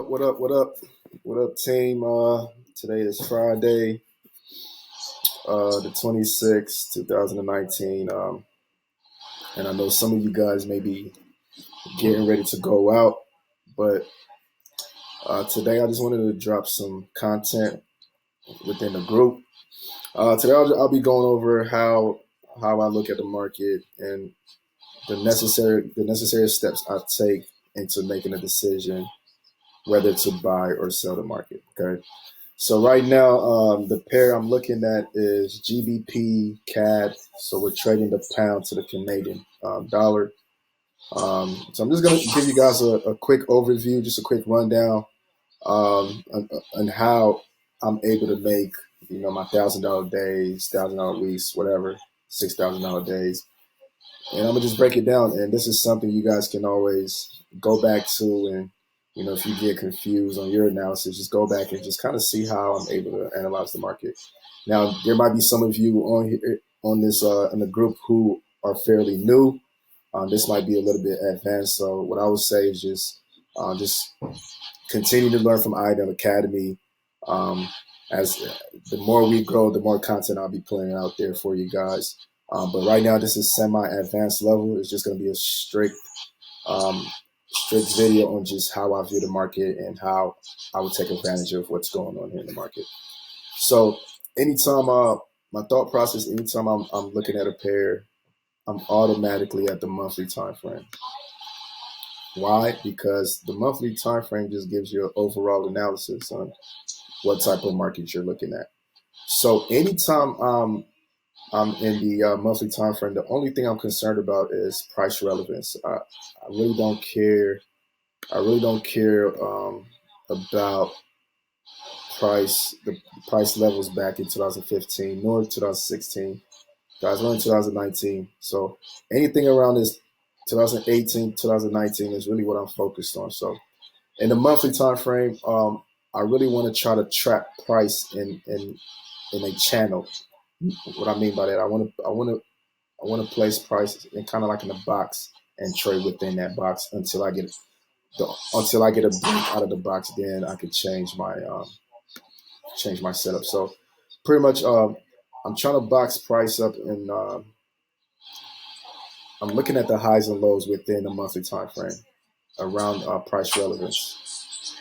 What up? What up? What up, team? Today is Friday, the 26th, 2019. And I know some of you guys may be getting ready to go out, but today I just wanted to drop some content within the group. Today I'll be going over how I look at the market and the necessary steps I take into making a decision whether to buy or sell the market. Okay. So right now, the pair I'm looking at is GBPCAD. So we're trading the pound to the Canadian dollar. So I'm just going to give you guys a quick overview, just a quick rundown on how I'm able to make my $1,000 days, $1,000 weeks, whatever, $6,000 days, and I'm gonna just break it down. And this is something you guys can always go back to, and if you get confused on your analysis, just go back and just kind of see how I'm able to analyze the market. Now, there might be some of you on here on this in the group who are fairly new. This might be a little bit advanced. So what I would say is just continue to learn from IDEM Academy. As the more we grow, the more content I'll be putting out there for you guys. But right now, this is semi-advanced level. It's just going to be a um, strict video on just how I view the market and how I would take advantage of what's going on here in the market. So anytime my thought process, anytime I'm looking at a pair, I'm automatically at the monthly time frame. Why? Because the monthly time frame just gives you an overall analysis on what type of market you're looking at. So anytime I'm in the monthly time frame, the only thing I'm concerned about is price relevance. I really don't care. I really don't care about the price levels back in 2015 nor 2016. Guys, we're in 2019, so anything around this 2018, 2019 is really what I'm focused on. So in the monthly time frame, I really want to try to track price in a channel. What I mean by that, I want to place prices in kind of like in a box and trade within that box until I get a break out of the box. Then I could change my setup. So pretty much, I'm trying to box price up, and I'm looking at the highs and lows within the monthly time frame around price relevance.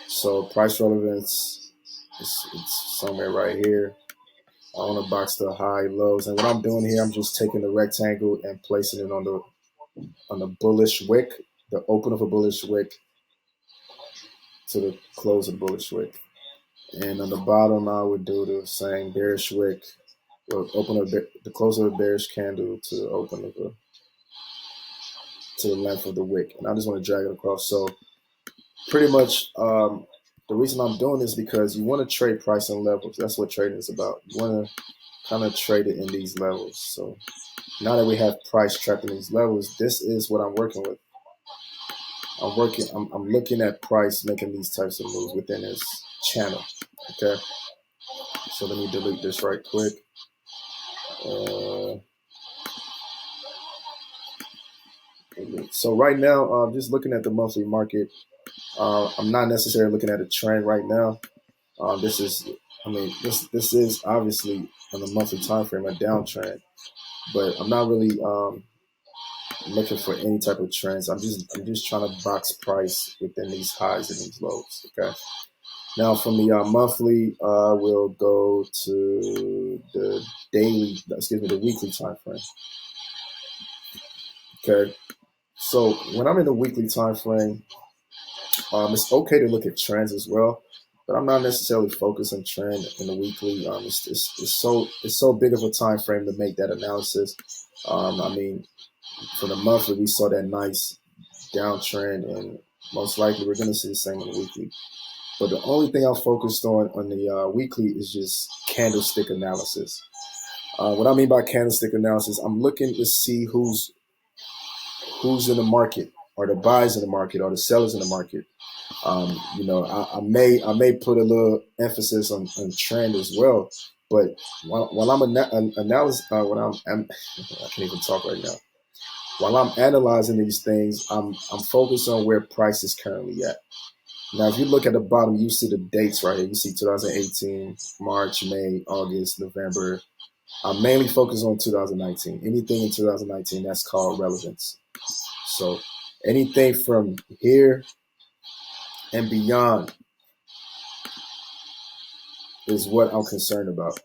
So price relevance it's somewhere right here. I want to box the high lows, and what I'm doing here, I'm just taking the rectangle and placing it on the bullish wick, the open of a bullish wick to the close of the bullish wick, and on the bottom, I would do the same bearish wick, or the close of the bearish candle to the open of to the length of the wick, and I just want to drag it across. So pretty much, the reason I'm doing this is because you want to trade price and levels. That's what trading is about. You want to kind of trade it in these levels. So now that we have price trapped in these levels, this is what I'm working with. I'm looking at price making these types of moves within this channel. Okay. So let me delete this right quick. So right now, just looking at the monthly market, I'm not necessarily looking at a trend right now. This is, this is obviously on the monthly time frame a downtrend, but I'm not really looking for any type of trends. I'm just trying to box price within these highs and these lows. Okay. Now from the monthly, we'll go to the weekly time frame. Okay. So when I'm in the weekly time frame, it's okay to look at trends as well, but I'm not necessarily focused on trend in the weekly. It's so big of a time frame to make that analysis. I mean, for the monthly, we saw that nice downtrend, and most likely we're going to see the same on the weekly. But the only thing I'm focused on the weekly is just candlestick analysis. What I mean by candlestick analysis, I'm looking to see who's in the market, or the buyers in the market, or the sellers in the market. I may put a little emphasis on trend as well, but while I'm analysis, I can't even talk right now. While I'm analyzing these things, I'm focused on where price is currently at. Now, if you look at the bottom, you see the dates right here. You see 2018, March, May, August, November. I'm mainly focused on 2019. Anything in 2019, that's called relevance. So anything from here and beyond is what I'm concerned about.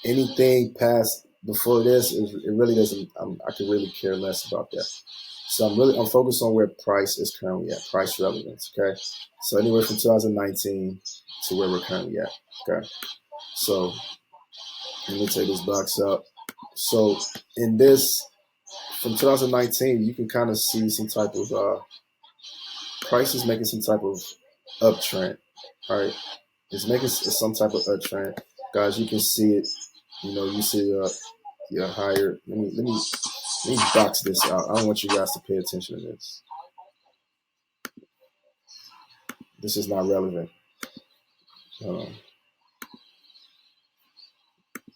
Anything past before this, it really doesn't. I could really care less about that. So I'm focused on where price is currently at, price relevance. Okay, so anywhere from 2019 to where we're currently at. Okay, so let me take this box up. So in this, from 2019, you can kind of see some type of price is making some type of uptrend. All right, it's making some type of uptrend, guys. You can see it. You know, you see your higher. Let me box this out. I don't want you guys to pay attention to this. This is not relevant.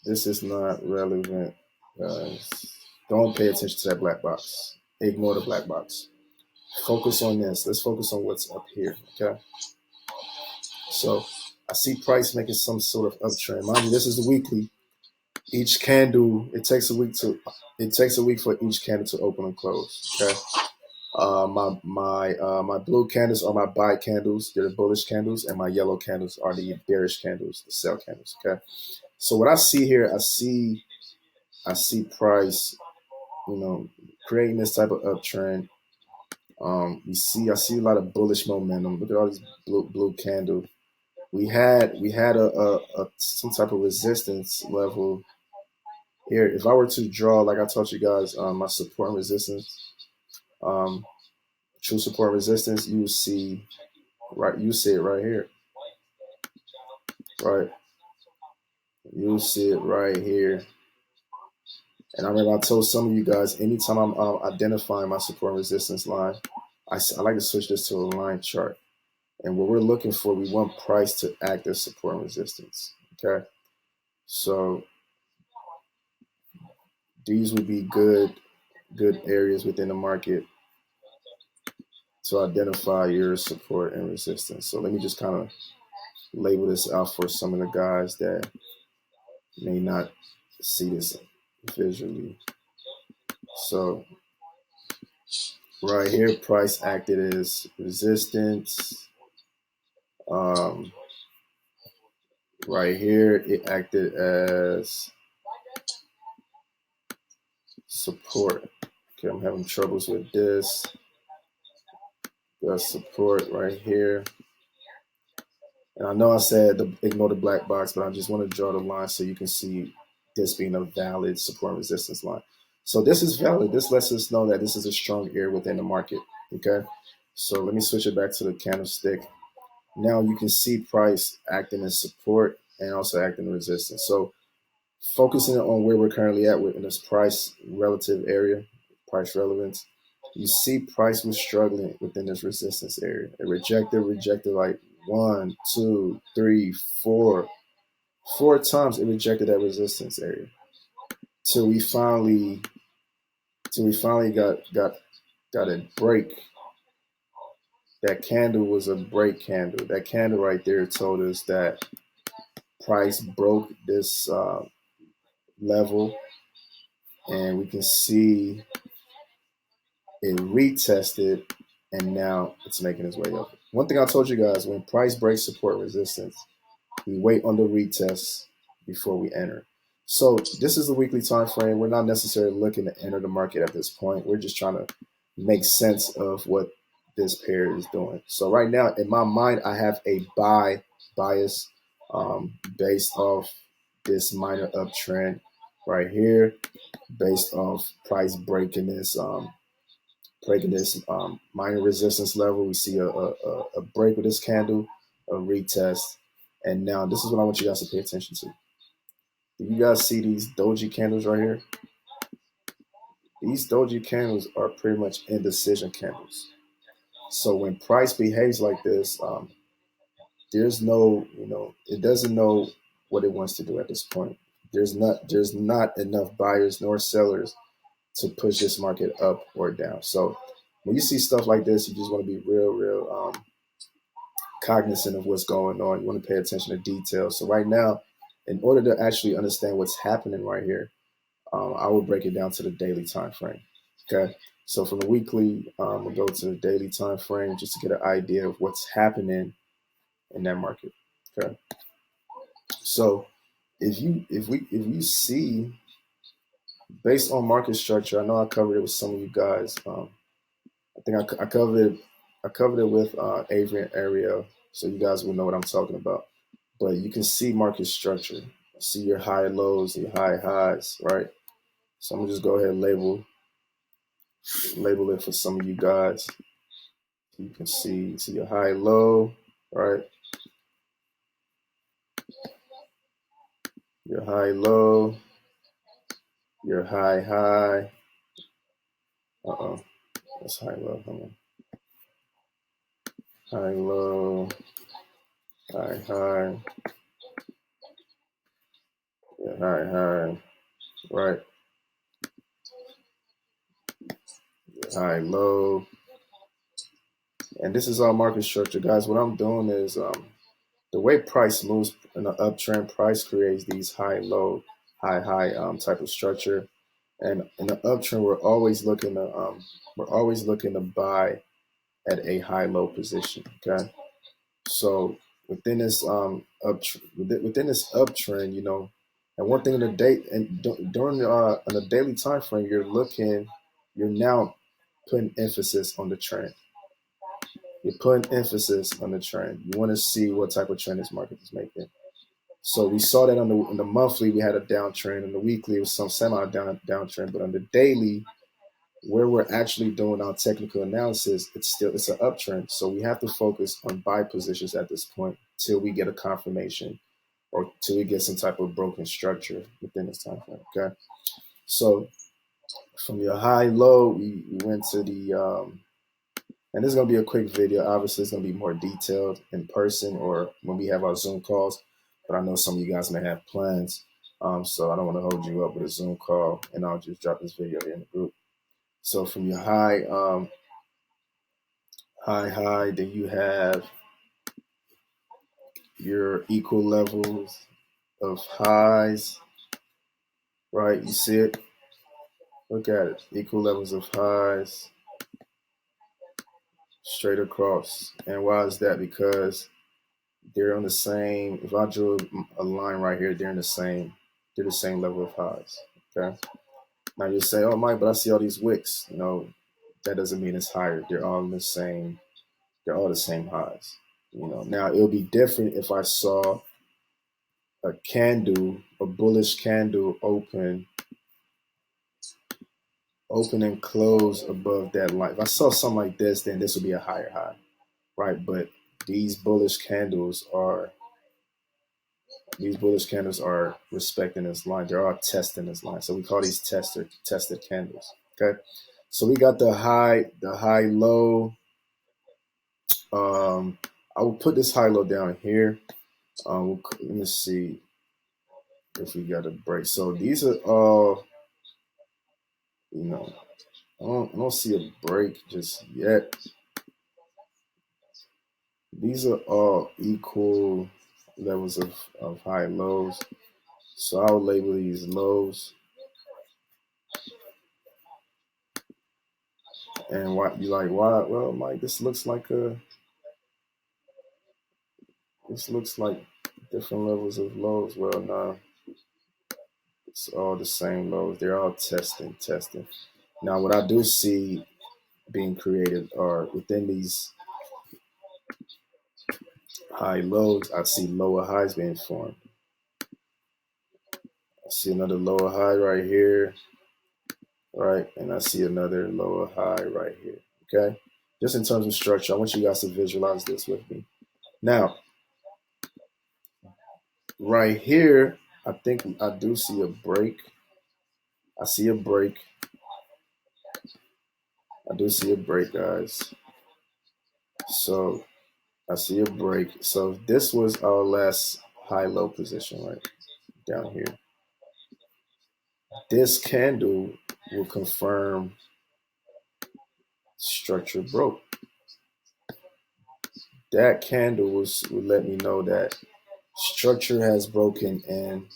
This is not relevant, guys. Don't pay attention to that black box. Ignore the black box. Focus on this. Let's focus on what's up here. Okay. So I see price making some sort of uptrend. Mind you, this is the weekly. Each candle, it takes a week for each candle to open and close. Okay. My blue candles are my buy candles. They're the bullish candles, and my yellow candles are the bearish candles, the sell candles. Okay. So what I see here, I see price, creating this type of uptrend. I see a lot of bullish momentum. Look at all these blue candle. We had a some type of resistance level here. If I were to draw, like I told you guys, my support and resistance, um, true support and resistance, you see it right here, right? You see it right here. And I remember I told some of you guys, anytime I'm identifying my support and resistance line, I like to switch this to a line chart. And what we're looking for, we want price to act as support and resistance. Okay, so these would be good areas within the market to identify your support and resistance. So let me just kind of label this out for some of the guys that may not see this visually. So right here, price acted as resistance. Right here, it acted as support. Okay, I'm having troubles with this. Got support right here. And I know I said ignore the black box, but I just want to draw the line so you can see this being a valid support and resistance line. So this is valid. This lets us know that this is a strong area within the market. Okay. So let me switch it back to the candlestick. Now you can see price acting as support and also acting as resistance. So focusing on where we're currently at in this price relative area, price relevance, you see price was struggling within this resistance area. It rejected like 1, 2, 3, 4. 4 times it rejected that resistance area. Till we finally got a break. That candle was a break candle. That candle right there told us that price broke this level, and we can see it retested, and now it's making its way up. One thing I told you guys, when price breaks support resistance, we wait on the retest before we enter. So this is the weekly time frame. We're not necessarily looking to enter the market at this point. We're just trying to make sense of what this pair is doing. So right now, in my mind, I have a buy bias based off this minor uptrend right here, based off price breaking this minor resistance level. We see a break with this candle, a retest, and now this is what I want you guys to pay attention to. Do you guys see these doji candles right here? These doji candles are pretty much indecision candles. So when price behaves like this, there's no, it doesn't know what it wants to do at this point. There's not enough buyers nor sellers to push this market up or down. So when you see stuff like this, you just want to be real cognizant of what's going on. You want to pay attention to details. So right now, in order to actually understand what's happening right here, I will break it down to the daily time frame. Okay. So from the weekly, we'll go to the daily time frame just to get an idea of what's happening in that market. Okay. So if you see based on market structure, I know I covered it with some of you guys. I think I covered it with Avery and Ariel, so you guys will know what I'm talking about. But you can see market structure, see your high lows, your high highs, right? So I'm gonna just go ahead and label it for some of you guys. You can see your high low, right? Your high low, your high high. That's high low. Hold on. High low, high high, your high high, right? Your high low. And this is our market structure, guys. What I'm doing is the way price moves in an uptrend, price creates these high low, high high type of structure. And in the uptrend, we're always looking to buy at a high low position. Okay, so within this uptrend, you know, and one thing in the day and during on the daily time frame, you're now putting emphasis on the trend. You're putting emphasis on the trend. You want to see what type of trend this market is making. So we saw that on the monthly, we had a downtrend. On the weekly, it was some semi downtrend. But on the daily, where we're actually doing our technical analysis, it's an uptrend. So we have to focus on buy positions at this point till we get a confirmation or till we get some type of broken structure within this time frame. Okay. So from your high low, we went to the and this is going to be a quick video. Obviously, it's going to be more detailed in person or when we have our Zoom calls. But I know some of you guys may have plans. So I don't want to hold you up with a Zoom call. And I'll just drop this video here in the group. So from your high, then you have your equal levels of highs, right? You see it? Look at it. Equal levels of highs straight across. And why is that? Because they're on the same. If I drew a line right here, they're the same level of highs. Okay. Now you say, "Oh, Mike, but I see all these wicks." No, that doesn't mean it's higher. They're all in the same. They're all the same highs. You know. Now it'll be different if I saw a candle, a bullish candle open and close above that line. If I saw something like this, then this would be a higher high, right? But these bullish candles are respecting this line. They're all testing this line. So we call these tested candles. Okay. So we got the high low. I will put this high low down here. Let me see if we got a break. So these are all, you know, I don't see a break just yet. These are all equal levels of high lows. So I'll label these lows. And why you like why? Well, Mike, this looks like different levels of lows. Well, no, it's all the same lows. They're all testing. Now, what I do see being created are within these high lows, I see lower highs being formed. I see another lower high right here, right? And I see another lower high right here, okay? Just in terms of structure, I want you guys to visualize this with me. Now, right here, I think I do see a break. I see a break. I do see a break, guys. So I see a break. So this was our last high-low position right down here. This candle will confirm structure broke. that candle would let me know that structure has broken, and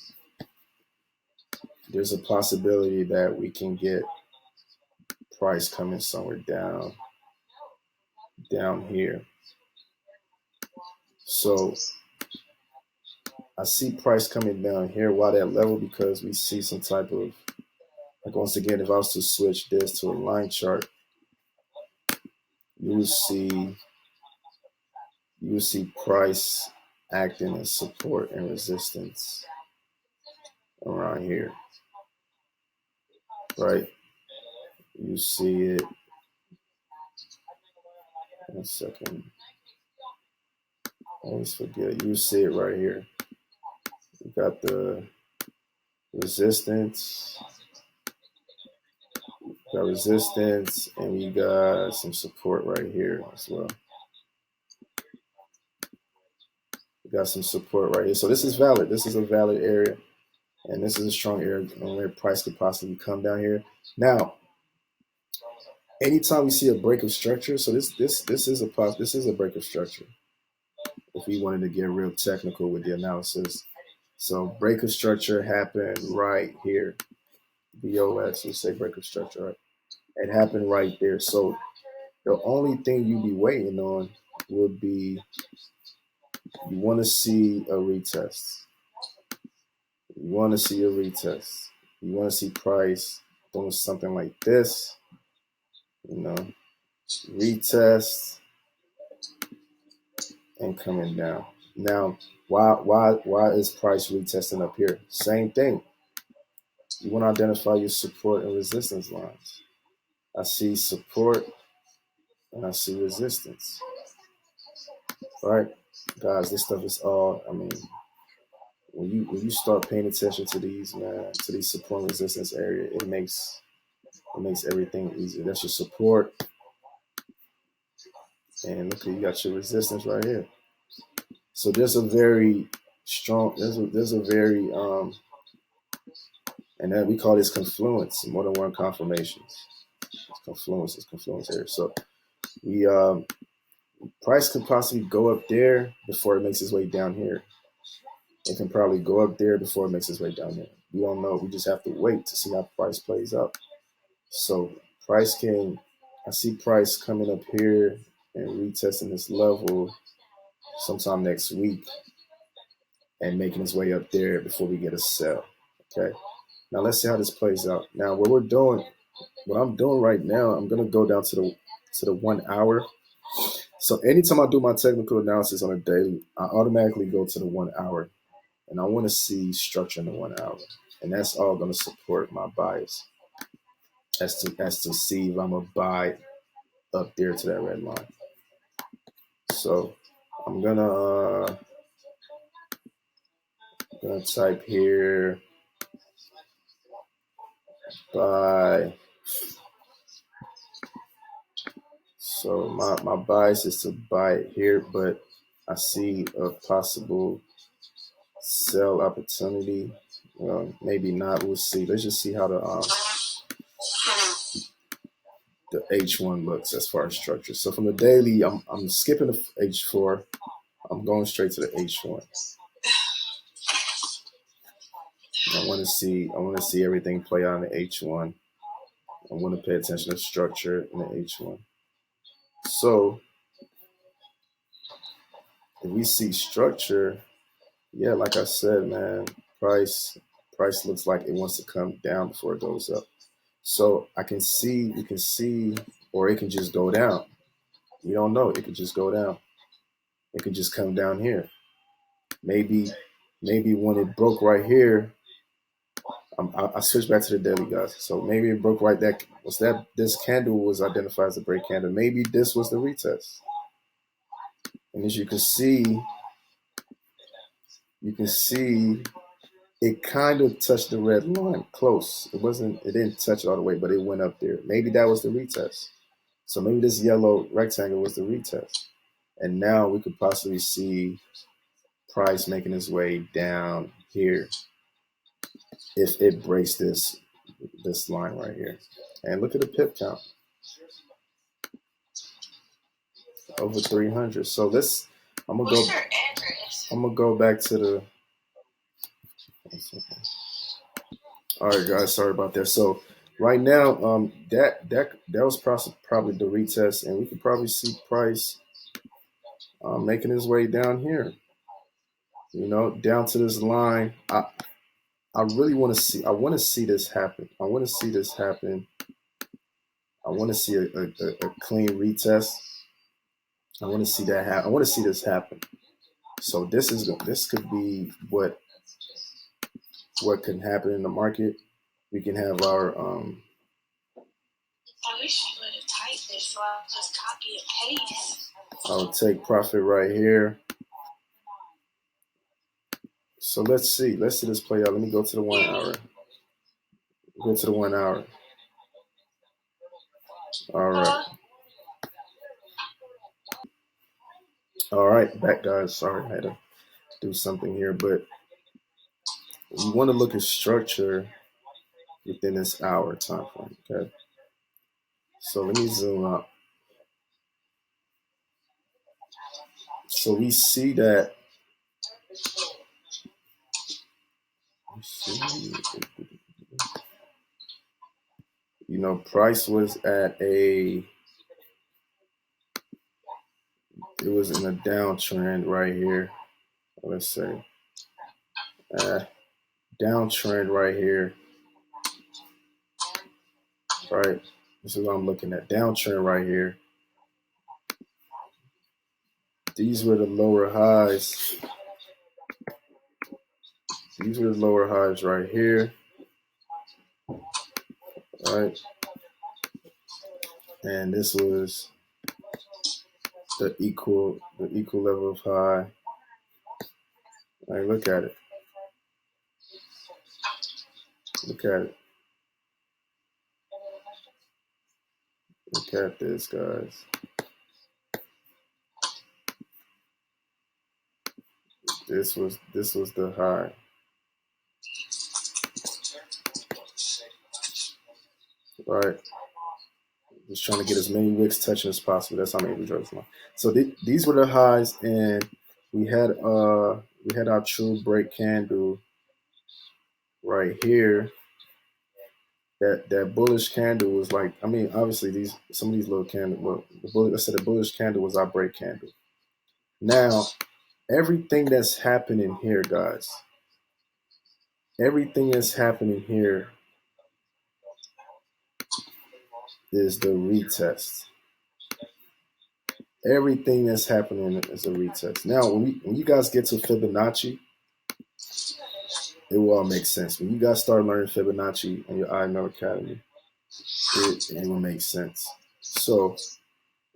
there's a possibility that we can get price coming somewhere down here. So I see price coming down here. Why that level? Because we see some type of, like, once again, if I was to switch this to a line chart, you would see price acting as support and resistance around here, right? You see it. One second. I always forget. You see it right here. You got the resistance, and you got some support right here as well. You got some support right here. So this is valid. This is a valid area, and this is a strong area where price could possibly come down here. Now, anytime we see a break of structure, so this is a break of structure. If we wanted to get real technical with the analysis, so break of structure happened right here. BOX, we say break of structure, right? It happened right there. So the only thing you'd be waiting on would be, you want to see a retest. You want to see a retest. You want to see price doing something like this, retest and coming down. Now, why is price retesting up here? Same thing. You want to identify your support and resistance lines. I see support and I see resistance. All right, guys, this stuff is all, when you start paying attention to these, man, to these support and resistance area, it makes everything easier. That's your support, and look, you got your resistance right here. So there's a very strong, there's a very and then we call this confluence, more than one confirmations. It's confluence here. So we price could possibly go up there before it makes its way down here. It can probably go up there before it makes its way down here. We don't know. We just have to wait to see how price plays out. So I see price coming up here and retesting this level sometime next week and making its way up there before we get a sell. Okay. Now let's see how this plays out. Now what I'm doing right now, I'm gonna go down to the 1 hour. So anytime I do my technical analysis on a daily, I automatically go to the 1 hour, and I want to see structure in the 1 hour, and that's all going to support my bias as to see if I'm gonna buy up there to that red line. So I'm gonna type here buy. So my bias is to buy it here, but I see a possible sell opportunity. Well, maybe not. We'll see. Let's just see how the H1 looks as far as structure. So from the daily, I'm skipping the H4. I'm going straight to the H1. I want to see everything play out in the H1. I want to pay attention to structure in the H1. So if we see structure, yeah, like I said, man, price looks like it wants to come down before it goes up. So we can see, or it can just go down. We don't know. It could just go down. It could just come down here. Maybe when it broke right here, I switched back to the daily, guys. So maybe it broke right there. This candle was identified as a break candle. Maybe this was the retest. And as you can see it kind of touched the red line close. It didn't touch it all the way, but it went up there. Maybe that was the retest. So maybe this yellow rectangle was the retest. And now we could possibly see price making its way down here if it breaks this line right here. And look at the pip count. over 300. So I'm gonna go back to the. All right, guys. Sorry about that. So right now, that was probably the retest, and we could probably see price making his way down here. Down to this line. I really want to see. I want to see this happen. I want to see this happen. I want to see a clean retest. I want to see that happen. I want to see this happen. So this could be what can happen in the market. We can have our I wish you would have typed this, so I'll just copy and paste. I'll take profit right here. So let's see this play out. Let me go to the 1 hour. Go to the 1 hour. All right. All right, back guys. Sorry, I had to do something here, but we want to look at structure within this hour time frame. Okay. So let me zoom out. So we see that. Price was at it was in a downtrend right here. Let's say downtrend right here. Right. This is what I'm looking at. Downtrend right here. These were the lower highs. These were the lower highs right here. Right. And this was the equal level of high. All right, look at it. Look at it. Look at this, guys. This was the high. Right. Just trying to get as many wicks touching as possible. That's how many we draw. So these were the highs, and we had our true break candle right here. That bullish candle was like, I mean, obviously some of these little candles. Well, the bullish candle was our break candle. Now, everything that's happening here, guys. Everything that's happening here is the retest. Everything that's happening is a retest. Now, when you guys get to Fibonacci, it will all make sense. When you guys start learning Fibonacci in your IML Academy, it will make sense. So,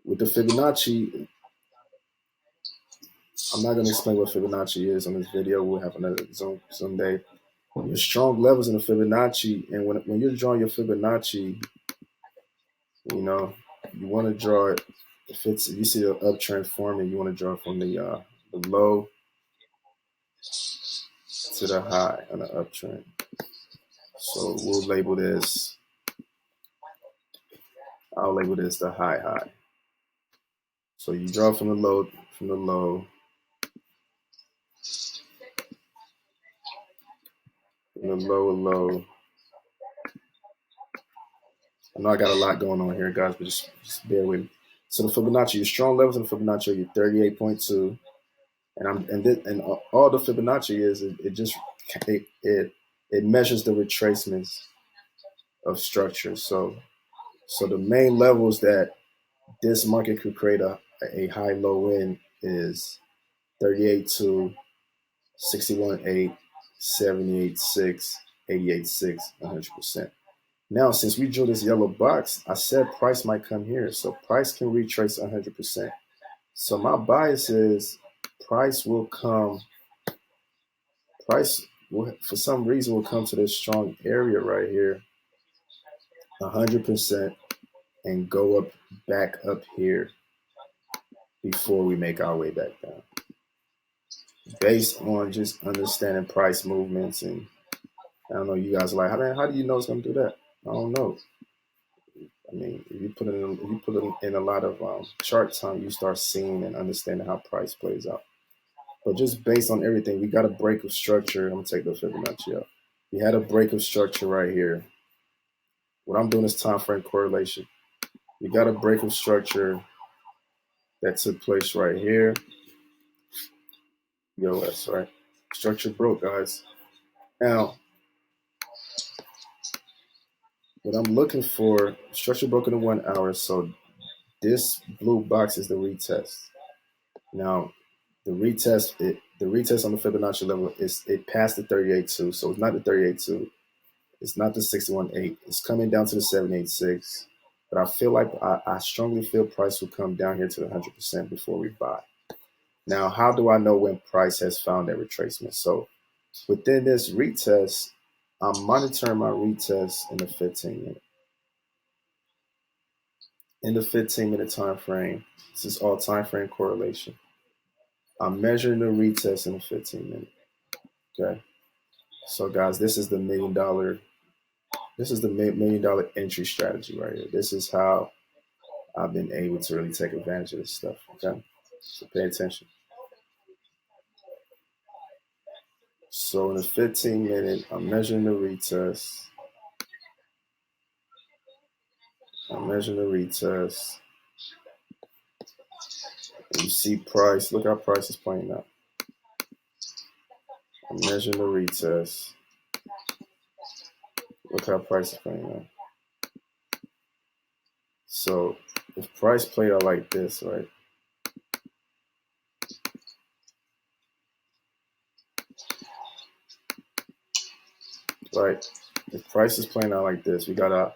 with the Fibonacci, I'm not going to explain what Fibonacci is on this video. We'll have another Zoom day. Your strong levels in the Fibonacci, and when you're drawing your Fibonacci, you want to draw it. If you see an uptrend forming, you want to draw it from the low to the high on the uptrend. So we'll label this. I'll label this the high. So you draw from the low, from the low low. I know I got a lot going on here, guys, but just bear with me. So the Fibonacci, your strong levels in the Fibonacci are your 38.2, and all the Fibonacci is it measures the retracements of structures. So the main levels that this market could create a high low in is 38.2, 61.8, 78.6, 88.6, 100%. Now, since we drew this yellow box, I said price might come here. So price can retrace 100%. So my bias is price will come, for some reason, will come to this strong area right here, 100%, and go back up here before we make our way back down. Based on just understanding price movements, and I don't know, you guys are like, how do you know it's going to do that? I don't know. I mean, if you put in a lot of chart time, you start seeing and understanding how price plays out. But just based on everything, we got a break of structure. I'm gonna take the Fibonacci out. We had a break of structure right here. What I'm doing is time frame correlation. We got a break of structure that took place right here. EOS, right? Structure broke, guys. Now, what I'm looking for, structure broke in the 1 hour. So this blue box is the retest. Now, the retest on the Fibonacci level is it passed the 38.2. So it's not the 38.2. It's not the 61.8. It's coming down to the 786. But I feel like I strongly feel price will come down here to the 100% before we buy. Now, how do I know when price has found that retracement? So within this retest, I'm monitoring my retest in the 15 minute. In the 15-minute time frame, this is all time frame correlation. I'm measuring the retest in the 15 minute. Okay. So guys, this is the $1 million. This is the $1 million entry strategy right here. This is how I've been able to really take advantage of this stuff. Okay. So pay attention. So in the 15 minute, I'm measuring the retest. I'm measuring the retest. And you see price. Look how price is playing out. I'm measuring the retest. Look how price is playing out. So if price played out like this, right? Right. If price is playing out like this, we got our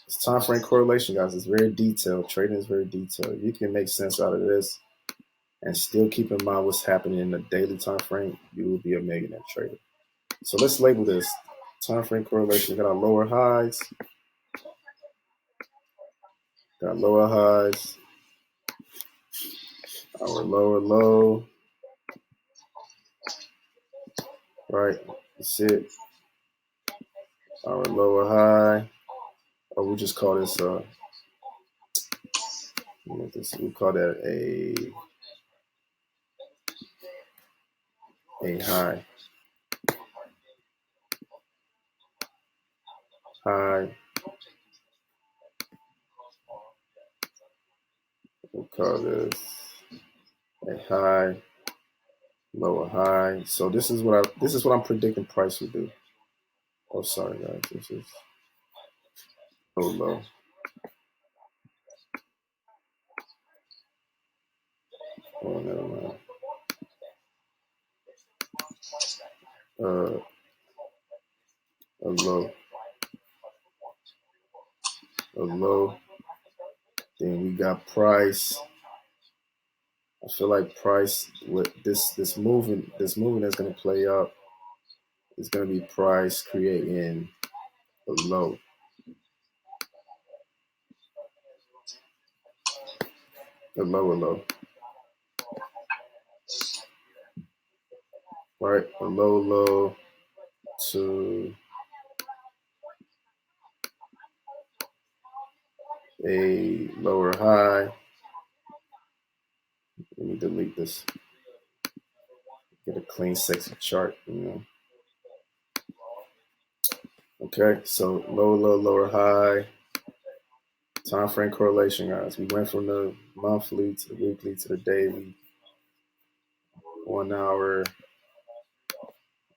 it's time frame correlation, guys. It's very detailed. Trading is very detailed. You can make sense out of this and still keep in mind what's happening in the daily time frame. You will be a millionaire trader. So let's label this time frame correlation. We got our lower highs. Got lower highs. Our lower low. Right. That's it. Our lower high. Or we'll just call this we'll call that a high. High. We'll call this a high, lower high. So this is what I'm predicting price will do. Oh, sorry guys, this is low, low. Oh, never mind. A low, a low. Then we got price. I feel like price with this movement that's going to play out is going to be price creating a low. A lower low. Right? A low low to a lower high. Let me delete this. Get a clean, sexy chart, Okay, so low, low, lower, high. Time frame correlation, guys. We went from the monthly to the weekly to the daily. 1 hour.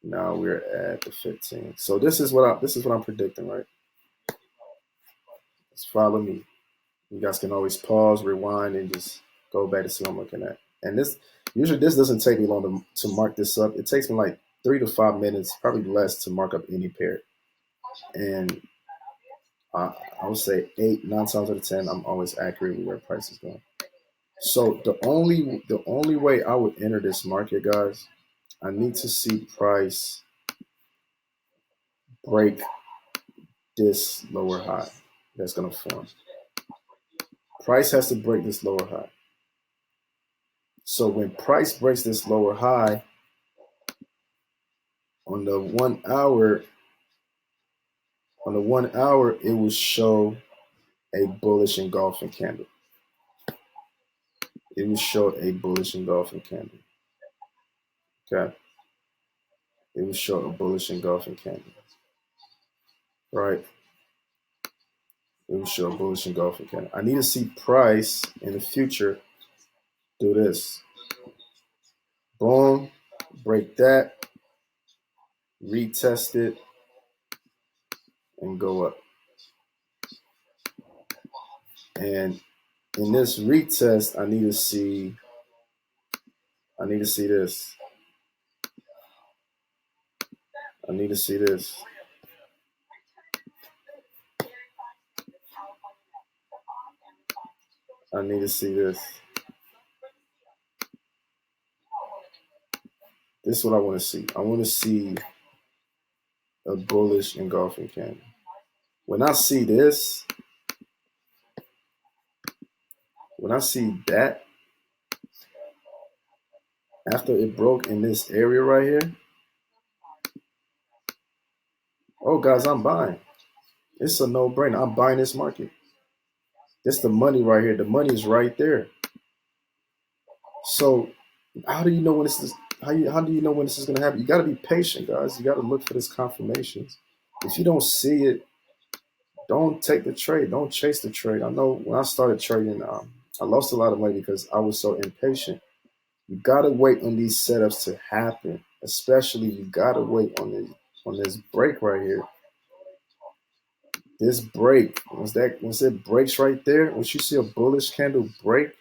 Now we're at the 15. So this is what I'm predicting, right? Just follow me. You guys can always pause, rewind, and just go back to see what I'm looking at. And this doesn't take me long to mark this up. It takes me like 3 to 5 minutes, probably less, to mark up any pair. And I would say 8, 9 times out of 10, I'm always accurate with where price is going. So the only way I would enter this market, guys, I need to see price break this lower high that's going to form. Price has to break this lower high. So when price breaks this lower high on the 1 hour, On the 1 hour, it will show a bullish engulfing candle. It will show a bullish engulfing candle. Okay. It will show a bullish engulfing candle. Right. It will show a bullish engulfing candle. I need to see price in the future do this. Boom. Break that. Retest it. And go up. And in this retest, I need to see this. I need to see this. I need to see this. This is what I want to see. I want to see a bullish engulfing candle. When I see this, when I see that, after it broke in this area right here, oh guys, I'm buying. It's a no-brainer. I'm buying this market. This the money right here. The money is right there. So how do you know when this is? How do you know when this is going to happen? You got to be patient, guys. You got to look for this confirmations. If you don't see it, don't take the trade. Don't chase the trade. I know when I started trading, I lost a lot of money because I was so impatient. You gotta wait on these setups to happen. Especially you gotta wait on this break right here. This break, once it breaks right there, once you see a bullish candle break,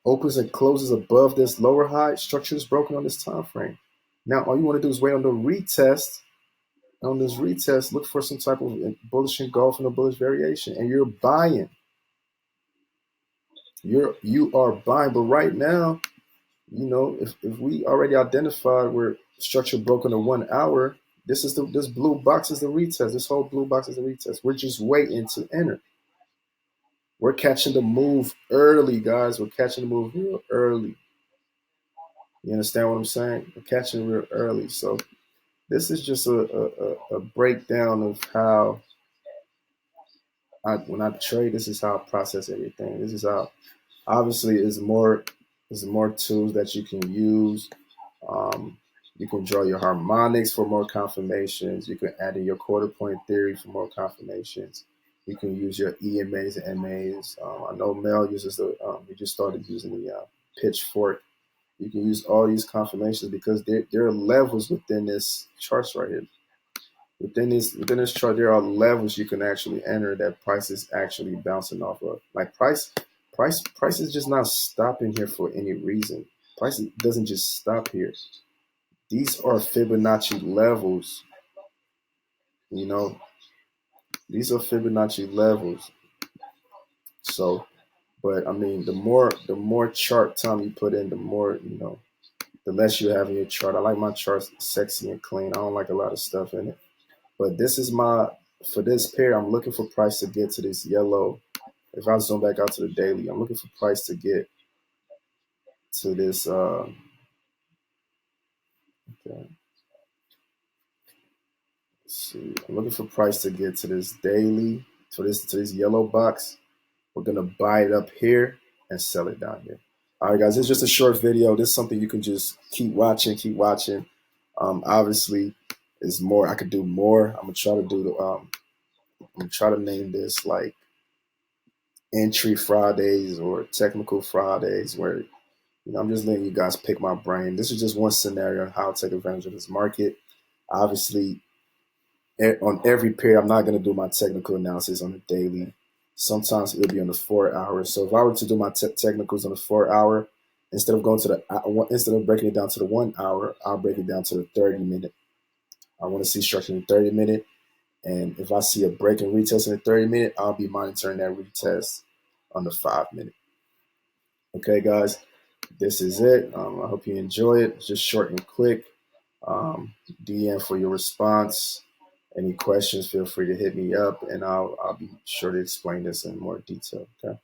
opens and closes above this lower high, structure is broken on this time frame. Now all you want to do is wait on the retest. On this retest, look for some type of bullish engulfing or bullish variation, and you're buying. You are buying, but right now, you know, if we already identified where structure broke in the 1 hour, this blue box is the retest. This whole blue box is the retest. We're just waiting to enter. We're catching the move early, guys. We're catching the move real early. You understand what I'm saying? We're catching it real early. So this is just a breakdown of how when I trade, this is how I process everything. This is how, obviously, there's more tools that you can use. You can draw your harmonics for more confirmations. You can add in your quarter point theory for more confirmations. You can use your EMAs and MAs. I know Mel uses he just started using the pitchfork. You can use all these confirmations because there are levels within this chart right here. Within this chart, there are levels you can actually enter that price is actually bouncing off of. Like price is just not stopping here for any reason. Price doesn't just stop here. These are Fibonacci levels. You know, these are Fibonacci levels. So, but I mean, the more chart time you put in, the more, you know, the less you have in your chart. I like my charts sexy and clean. I don't like a lot of stuff in it. But this is for this pair, I'm looking for price to get to this yellow. If I zoom back out to the daily, I'm looking for price to get to this. Okay. Let's see. I'm looking for price to get to this daily, to this yellow box. We're gonna buy it up here and sell it down here. All right, guys. It's just a short video. This is something you can just keep watching, keep watching. Obviously, is more. I could do more. I'm gonna try to do the. I'm gonna try to name this like entry Fridays or technical Fridays, where, you know, I'm just letting you guys pick my brain. This is just one scenario on how to take advantage of this market. Obviously, on every pair, I'm not going to do my technical analysis on the daily. Sometimes it'll be on the 4 hours. So if I were to do my technicals on the 4 hour, instead of breaking it down to the 1 hour, I'll break it down to the 30-minute. I want to see structure in the 30-minute. And if I see a break and retest in the 30-minute, I'll be monitoring that retest on the 5-minute. Okay, guys, this is it. I hope you enjoy it. It's just short and quick. DM for your response. Any questions, feel free to hit me up, and I'll be sure to explain this in more detail. Okay.